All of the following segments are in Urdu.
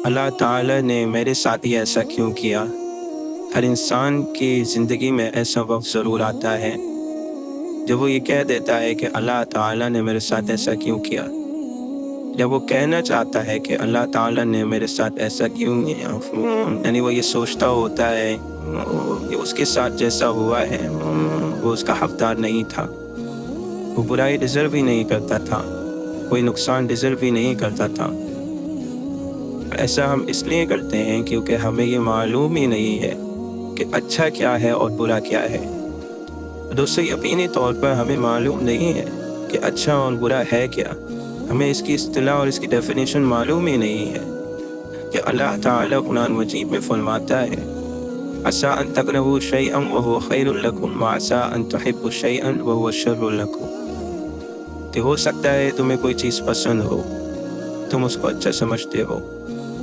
اللہ تعالیٰ نے میرے ساتھ ہی ایسا کیوں کیا؟ ہر انسان کی زندگی میں ایسا وقت ضرور آتا ہے جب وہ یہ کہہ دیتا ہے کہ اللہ تعالیٰ نے میرے ساتھ ایسا کیوں کیا، جب وہ کہنا چاہتا ہے کہ اللہ تعالیٰ نے میرے ساتھ ایسا کیوں کیا، یعنی وہ یہ سوچتا ہوتا ہے کہ اس کے ساتھ جیسا ہوا ہے وہ اس کا حقدار نہیں تھا، وہ برائی ڈیزرو ہی نہیں کرتا تھا، کوئی نقصان ڈیزرو ہی نہیں کرتا تھا۔ ایسا ہم اس لیے کرتے ہیں کیونکہ ہمیں یہ معلوم ہی نہیں ہے کہ اچھا کیا ہے اور برا کیا ہے۔ دوستو، یقینی طور پر ہمیں معلوم نہیں ہے کہ اچھا اور برا ہے کیا، ہمیں اس کی اصطلاح اور اس کی ڈیفینیشن معلوم ہی نہیں ہے کہ اللہ تعالیٰ قرآن مجید میں فرماتا ہے عَسَىٰ أَن تَكْرَهُوا شَيْئًا وَهُوَ خَيْرٌ لَكُمْ وَعَسَىٰ أَن تُحِبُّوا شَيْئًا وَهُوَ شَرٌّ لَكُمْ، کہ ہو سکتا ہے تمہیں کوئی چیز پسند ہو، تم اس کو اچھا سمجھتے ہو،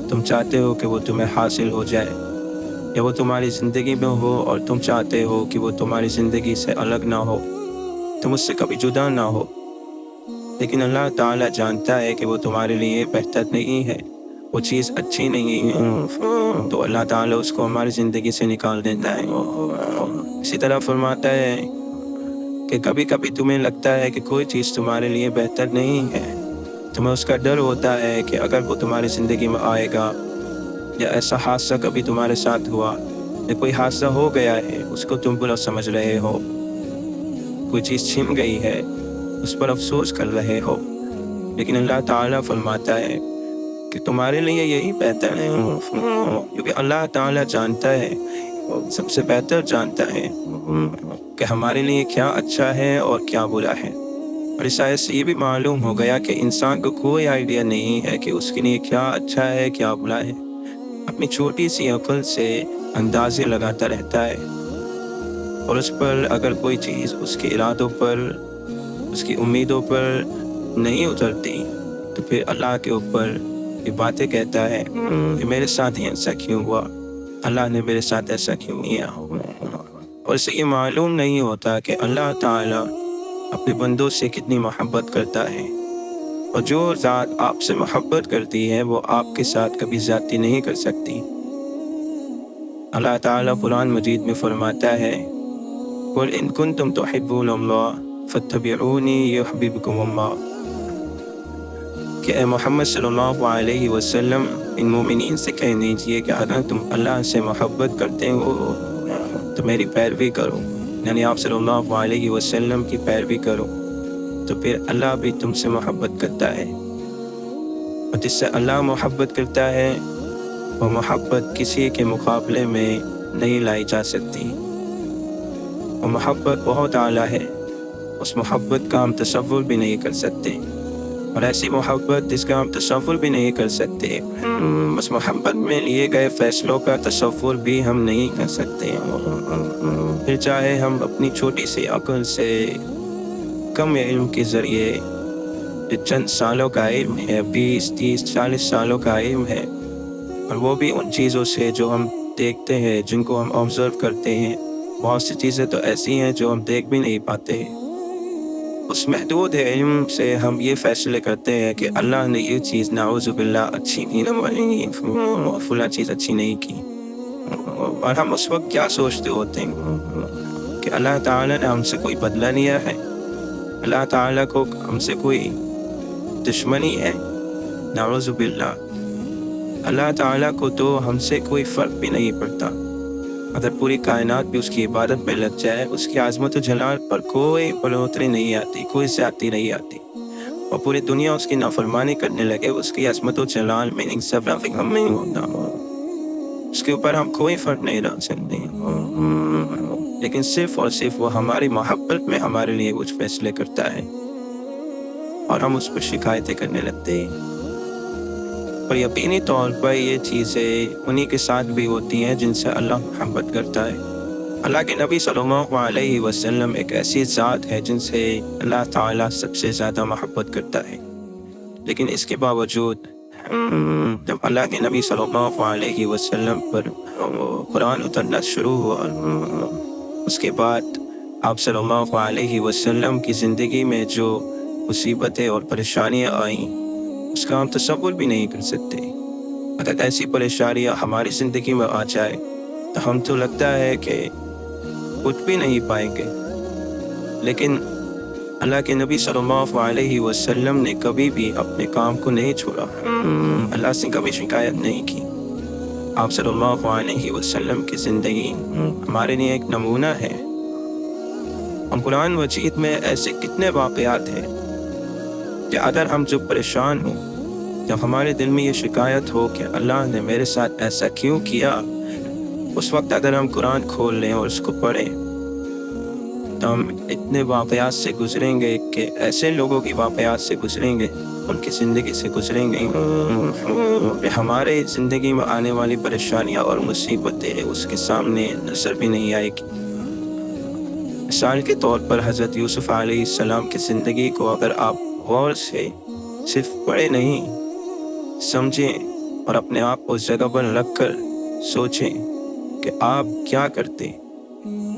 تم چاہتے ہو کہ وہ تمہیں حاصل ہو جائے، یا وہ تمہاری زندگی میں ہو اور تم چاہتے ہو کہ وہ تمہاری زندگی سے الگ نہ ہو، تم اس سے کبھی جدا نہ ہو، لیکن اللہ تعالیٰ جانتا ہے کہ وہ تمہارے لیے بہتر نہیں ہے، وہ چیز اچھی نہیں ہے، تو اللہ تعالیٰ اس کو ہماری زندگی سے نکال دیتا ہے۔ اسی طرح فرماتا ہے کہ کبھی کبھی تمہیں لگتا ہے کہ کوئی چیز تمہارے لیے بہتر نہیں ہے، تمہیں اس کا ڈر ہوتا ہے کہ اگر وہ تمہاری زندگی میں آئے گا، یا ایسا حادثہ کبھی تمہارے ساتھ ہوا، یا کوئی حادثہ ہو گیا ہے اس کو تم برا سمجھ رہے ہو، کوئی چیز چھن گئی ہے اس پر افسوس کر رہے ہو، لیکن اللہ تعالیٰ فرماتا ہے کہ تمہارے لیے یہی بہتر ہے، کیونکہ اللہ تعالیٰ جانتا ہے، سب سے بہتر جانتا ہے کہ ہمارے لیے کیا اچھا ہے اور کیا برا ہے۔ اور اس آیت سے یہ بھی معلوم ہو گیا کہ انسان کو کوئی آئیڈیا نہیں ہے کہ اس کے لیے کیا اچھا ہے کیا برا ہے، اپنی چھوٹی سی عقل سے اندازے لگاتا رہتا ہے، اور اس پر اگر کوئی چیز اس کے ارادوں پر، اس کی امیدوں پر نہیں اترتی تو پھر اللہ کے اوپر یہ باتیں کہتا ہے کہ میرے ساتھ ہی ایسا کیوں ہوا، اللہ نے میرے ساتھ ایسا کیوں کیا، اور اسے یہ معلوم نہیں ہوتا کہ اللہ تعالیٰ اپنے بندوں سے کتنی محبت کرتا ہے، اور جو ذات آپ سے محبت کرتی ہے وہ آپ کے ساتھ کبھی زیادتی نہیں کر سکتی۔ اللہ تعالیٰ قرآن مجید میں فرماتا ہے قُلْ إِن كُنتُمْ تُحِبُّونَ اللَّهَ فَاتَّبِعُونِي يُحْبِبْكُمُ اللَّهُ، کہ اے محمد صلی اللہ علیہ وسلم ان مومنین سے کہہ دیجیے کہ اگر تم اللہ سے محبت کرتے ہو تو میری پیروی کرو، یعنی آپ صلی اللہ علیہ وسلم کی پیروی کرو، تو پھر اللہ بھی تم سے محبت کرتا ہے، اور جس سے اللہ محبت کرتا ہے وہ محبت کسی کے مقابلے میں نہیں لائی جا سکتی، اور محبت بہت اعلیٰ ہے، اس محبت کا ہم تصور بھی نہیں کر سکتے، اور ایسی محبت جس کا ہم تصور بھی نہیں کر سکتے، اس محبت میں لیے گئے فیصلوں کا تصور بھی ہم نہیں کر سکتے، پھر چاہے ہم اپنی چھوٹی سی عقل سے کم علم کے ذریعے جو چند سالوں کا علم ہے، 20 30 40 سالوں کا علم ہے، اور وہ بھی ان چیزوں سے جو ہم دیکھتے ہیں، جن کو ہم آبزرو کرتے ہیں، بہت سی چیزیں تو ایسی ہیں جو ہم دیکھ بھی نہیں پاتے، اس محدود علم سے ہم یہ فیصلے کرتے ہیں کہ اللہ نے یہ چیز نعوذ باللہ اچھی نہیں، فلاں چیز اچھی نہیں کی، اور ہم اس وقت کیا سوچتے ہوتے ہیں کہ اللہ تعالیٰ نے ہم سے کوئی بدلہ لیا ہے، اللہ تعالیٰ کو ہم سے کوئی دشمنی ہے، نعوذ باللہ، اللہ تعالیٰ کو تو ہم سے کوئی فرق بھی نہیں پڑتا، اگر پوری کائنات بھی اس کی عبادت میں لگ جائے، اس کی عظمت و جلال پر کوئی بڑھوتری نہیں آتی، کوئی زیادتی نہیں آتی، اور پوری دنیا اس کی نافرمانی کرنے لگے، اس کی عظمت و جلال میں ہم نہیں ہوتا، اس کے اوپر ہم کوئی فرق نہیں رکھ سکتے، لیکن صرف اور صرف وہ ہماری محبت میں ہمارے لیے کچھ فیصلے کرتا ہے، اور ہم اس پر شکایتیں کرنے لگتے ہیں، اور یقینی طور پر یہ چیزیں انہی کے ساتھ بھی ہوتی ہیں جن سے اللہ محبت کرتا ہے۔ اللہ کے نبی صلی اللہ علیہ وسلم ایک ایسی ذات ہے جن سے اللہ تعالیٰ سب سے زیادہ محبت کرتا ہے، لیکن اس کے باوجود جب اللہ کے نبی صلی اللہ علیہ وسلم پر قرآن اترنا شروع ہوا، اس کے بعد آپ صلی اللہ علیہ وسلم کی زندگی میں جو مصیبتیں اور پریشانیاں آئیں اس کا ہم تصور بھی نہیں کر سکتے، اگر ایسی پریشانیاں ہماری زندگی میں آ جائے تو ہم تو لگتا ہے کہ کچھ بھی نہیں پائیں گے، لیکن اللہ کے نبی صلی اللہ علیہ وسلم نے کبھی بھی اپنے کام کو نہیں چھوڑا، اللہ سے کبھی شکایت نہیں کی۔ آپ صلی اللہ علیہ وسلم کی زندگی ہمارے لیے ایک نمونہ ہے۔ ہم قرآن مجید میں ایسے کتنے واقعات ہیں کہ اگر ہم جو پریشان ہوں، جب ہمارے دل میں یہ شکایت ہو کہ اللہ نے میرے ساتھ ایسا کیوں کیا، اس وقت اگر ہم قرآن کھول لیں اور اس کو پڑھیں تو ہم اتنے واقعات سے گزریں گے کہ ایسے لوگوں کی واقعات سے گزریں گے، ان کی زندگی سے گزریں گے کہ ہمارے زندگی میں آنے والی پریشانیاں اور مصیبتیں اس کے سامنے نظر بھی نہیں آئے گی۔ مثال کے طور پر حضرت یوسف علیہ السلام کی زندگی کو اگر آپ غور سے صرف پڑھے نہیں، سمجھیں اور اپنے آپ کو اس جگہ پر رکھ کر سوچیں کہ آپ کیا کرتے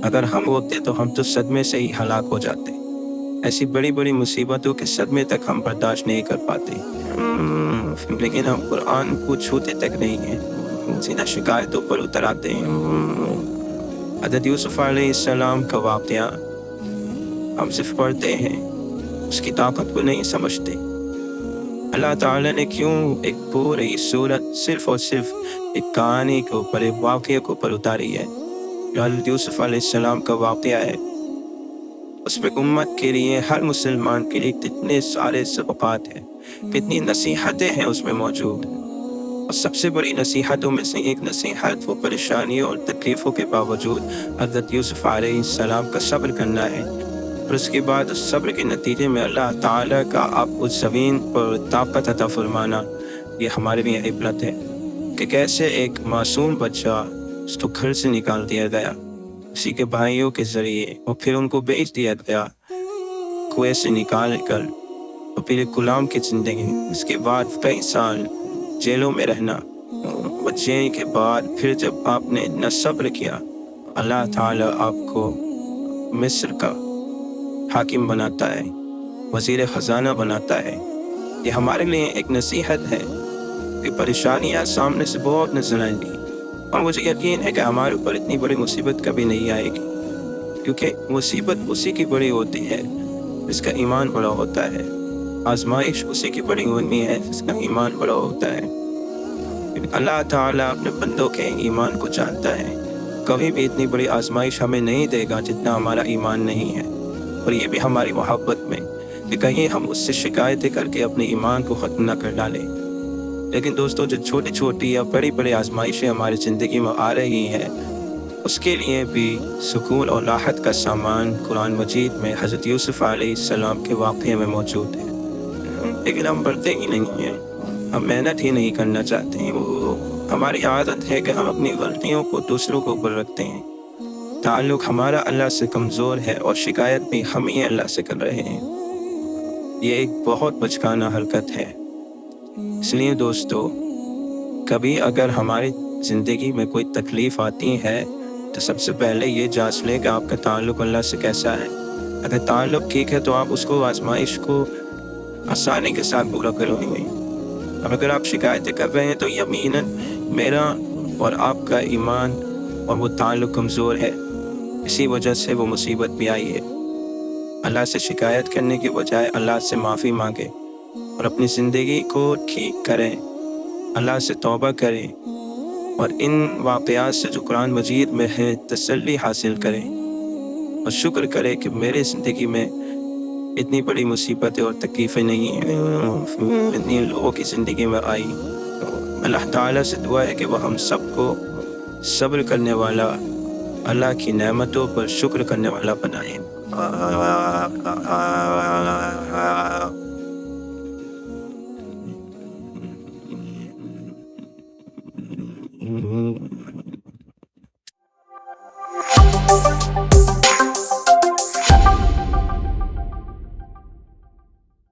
اگر ہم ہوتے، تو ہم تو صدمے سے ہی ہلاک ہو جاتے۔ ایسی بڑی بڑی مصیبتوں کے صدمے تک ہم برداشت نہیں کر پاتے، لیکن ہم قرآن کو چھوتے تک نہیں ہیں، سیدھا شکایتوں پر اتر آتے ہیں۔ حضرت یوسف علیہ السلام کا واقعہ ہم صرف پڑھتے ہیں، اس کی طاقت کو نہیں سمجھتے۔ اللہ تعالیٰ نے کیوں ایک پوری صورت صرف اور صرف ایک کہانی کے اوپر، ایک واقعے کے اوپر اتاری ہے، جو حضرت یوسف علیہ السلام کا واقعہ ہے۔ اس میں امت کے لیے، ہر مسلمان کے لیے کتنے سارے سبقات ہیں، کتنی نصیحتیں ہیں اس میں موجود، اور سب سے بڑی نصیحتوں میں سے ایک نصیحت وہ پریشانیوں اور تکلیفوں کے باوجود حضرت یوسف علیہ السلام کا صبر کرنا ہے، اور اس کے بعد اس صبر کے نتیجے میں اللہ تعالیٰ کا آپ اس زمین پر طاقت عطا فرمانا۔ یہ ہمارے لیے عبرت ہے کہ کیسے ایک معصوم بچہ اس کو گھر سے نکال دیا گیا اسی کے بھائیوں کے ذریعے، اور پھر ان کو بیچ دیا گیا کنویں سے نکال کر، اور پھر ایک غلام کی زندگی، اس کے بعد کئی سال جیلوں میں رہنا، اور جیل کے بعد پھر جب آپ نے نہ صبر کیا، اللہ تعالیٰ آپ کو مصر کا حاکم بناتا ہے، وزیر خزانہ بناتا ہے۔ یہ ہمارے لیے ایک نصیحت ہے کہ پریشانیاں سامنے سے بہت نظر آئیں گی، اور مجھے یقین ہے کہ ہمارے اوپر اتنی بڑی مصیبت کبھی نہیں آئے گی، کیونکہ مصیبت اسی کی بڑی ہوتی ہے جس کا ایمان بڑا ہوتا ہے، آزمائش اسی کی بڑی ہوتی ہے جس کا ایمان بڑا ہوتا ہے۔ اللہ تعالیٰ اپنے بندوں کے ایمان کو جانتا ہے، کبھی بھی اتنی بڑی آزمائش ہمیں نہیں دے گا جتنا ہمارا ایمان نہیں ہے، اور یہ بھی ہماری محبت میں کہ کہیں ہم اس سے شکایتیں کر کے اپنے ایمان کو ختم نہ کر ڈالیں۔ لیکن دوستو، جو چھوٹی چھوٹی یا بڑی بڑی آزمائشیں ہماری زندگی میں آ رہی ہیں، اس کے لیے بھی سکون اور راحت کا سامان قرآن مجید میں حضرت یوسف علیہ السلام کے واقعے میں موجود ہے، لیکن ہم پڑھتے ہی نہیں ہیں، ہم محنت ہی نہیں کرنا چاہتے ہیں۔ ہماری عادت ہے کہ ہم اپنی غلطیوں کو دوسروں کو اوپر رکھتے ہیں، تعلق ہمارا اللہ سے کمزور ہے، اور شکایت بھی ہم ہی اللہ سے کر رہے ہیں۔ یہ ایک بہت بچکانہ حرکت ہے۔ اس لیے دوستو، کبھی اگر ہماری زندگی میں کوئی تکلیف آتی ہے تو سب سے پہلے یہ جانچ لیں کہ آپ کا تعلق اللہ سے کیسا ہے۔ اگر تعلق ٹھیک ہے تو آپ اس کو، آزمائش کو آسانی کے ساتھ پورا کریں گے، اور اگر آپ شکایتیں کر رہے ہیں تو یقیناً میرا اور آپ کا ایمان اور وہ تعلق کمزور ہے، اسی وجہ سے وہ مصیبت بھی آئی ہے۔ اللہ سے شکایت کرنے کے بجائے اللہ سے معافی مانگیں اور اپنی زندگی کو ٹھیک کریں، اللہ سے توبہ کریں، اور ان واقعات سے جو قرآن مجید میں ہے تسلی حاصل کریں، اور شکر کریں کہ میرے زندگی میں اتنی بڑی مصیبتیں اور تکلیفیں نہیں ہیں اتنی لوگوں کی زندگی میں آئی۔ اللہ تعالیٰ سے دعا ہے کہ وہ ہم سب کو صبر کرنے والا، اللہ کی نعمتوں پر شکر کرنے والا بنائے۔